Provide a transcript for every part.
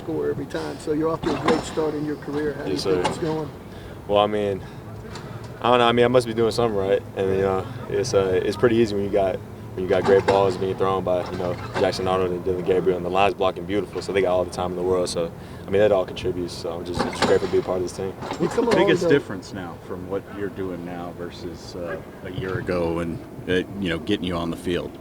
score every time. So you're off to a great start in your career. How do you think it's going? Well, I mean, I don't know. I mean, I must be doing something right, and it's pretty easy when you got great balls being thrown by Jackson Arnold and Dylan Gabriel, and the line's blocking beautiful, so they got all the time in the world. So I mean, that all contributes. So I'm just grateful to be a part of this team. What's the biggest difference now from what you're doing now versus a year ago, and getting you on the field?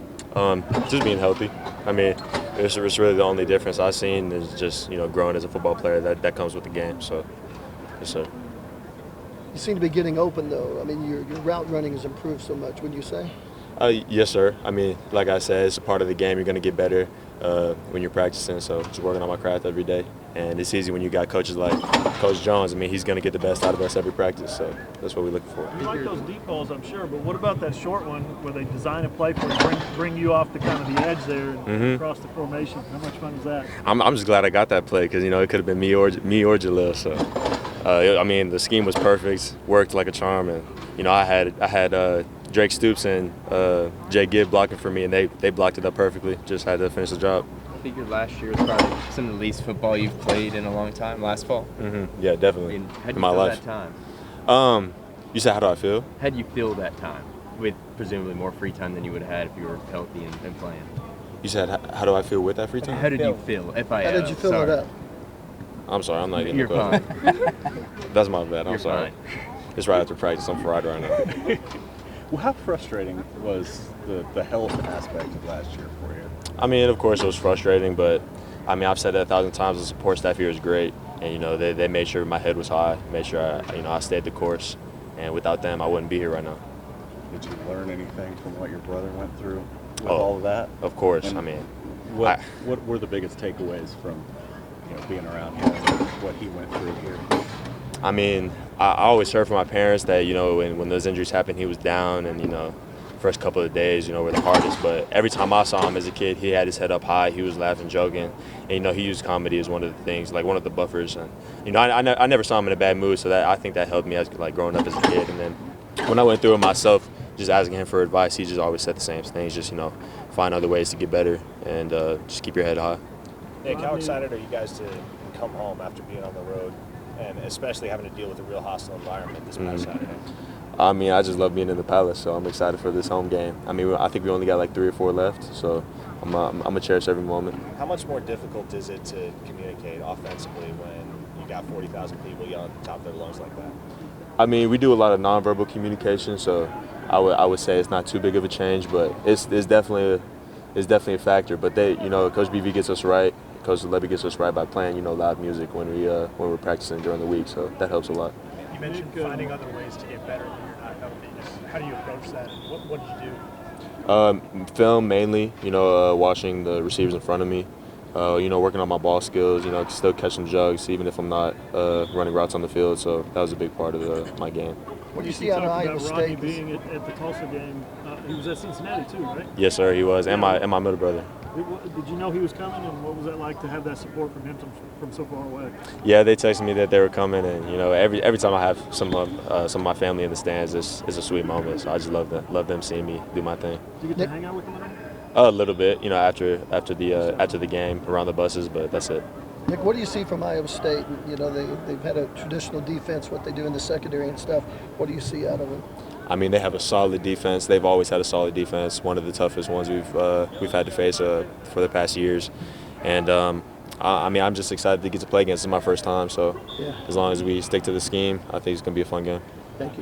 Just being healthy. I mean, it's really the only difference I've seen is just growing as a football player. That comes with the game. So, yes, sir. You seem to be getting open, though. I mean, your route running has improved so much, wouldn't you say? Yes, sir. I mean, like I said, it's a part of the game. You're going to get better when you're practicing, so just working on my craft every day. And it's easy when you got coaches like Coach Jones. I mean, he's going to get the best out of us every practice, so that's what we're looking for. You like those deep balls, I'm sure, but what about that short one where they design a play for bring you off the kind of the edge there and across the formation? How much fun is that? I'm just glad I got that play because, it could have been me or Jalil. So, I mean, the scheme was perfect, worked like a charm, and, I had Drake Stoops and Jay Gibb blocking for me, and they blocked it up perfectly. Just had to finish the job. I figured last year was probably some of the least football you've played in a long time, last fall. Yeah, definitely. How did in you my feel life. that time? You said, how do I feel? How do you feel that time with presumably more free time than you would have had if you were healthy and playing? You said, how do I feel with that free time? How did you feel? How did you fill it up? I'm sorry, I'm not getting You're the fine. That's my bad. I'm You're sorry. fine. It's right after practice. I'm fried right now. Well, how frustrating was the health aspect of last year for you? I mean, of course, it was frustrating, but I mean, I've said that 1,000 times. The support staff here is great, and they made sure my head was high, made sure I stayed the course, and without them, I wouldn't be here right now. Did you learn anything from what your brother went through with all of that? Of course. And I mean, what were the biggest takeaways from being around him and what he went through here? I mean, I always heard from my parents that when those injuries happened, he was down, and first couple of days were the hardest. But every time I saw him as a kid, he had his head up high. He was laughing, joking, and he used comedy as one of the things, like one of the buffers. And I never saw him in a bad mood, so I think that helped me as growing up as a kid. And then when I went through it myself, just asking him for advice, he just always said the same things. Just find other ways to get better and just keep your head high. Nick, how excited are you guys to come home after being on the road, and especially having to deal with a real hostile environment this past Saturday? I mean, I just love being in the Palace, so I'm excited for this home game. I mean, I think we only got like 3 or 4 left, so I'm gonna cherish every moment. How much more difficult is it to communicate offensively when you got 40,000 people yelling at the top of their lungs like that? I mean, we do a lot of nonverbal communication, so I would say it's not too big of a change, but it's definitely a factor. But Coach BV gets us right. Coach Levy gets us right by playing loud music when we're practicing during the week, so that helps a lot. You mentioned finding other ways to get better when you're not healthy. How do you approach that? What did you do? Film mainly, watching the receivers in front of me, working on my ball skills, still catch some jugs even if I'm not running routes on the field. So that was a big part of my game. What do you see out of Iowa State? Rodney being at the Tulsa game, he was at Cincinnati too, right? Yes, sir, he was, and my middle brother. Did you know he was coming, and what was that like to have that support from him from so far away? Yeah, they texted me that they were coming, and every time I have some of my family in the stands, it's a sweet moment. So I just love them seeing me do my thing. Did you get to hang out with them at all? A little bit, after the game around the buses, but that's it. Nick, what do you see from Iowa State? They've had a traditional defense, what they do in the secondary and stuff. What do you see out of it? I mean, they have a solid defense. They've always had a solid defense. One of the toughest ones we've had to face for the past years. And I'm just excited to get to play against them. It's my first time, so as long as we stick to the scheme, I think it's going to be a fun game. Thank you.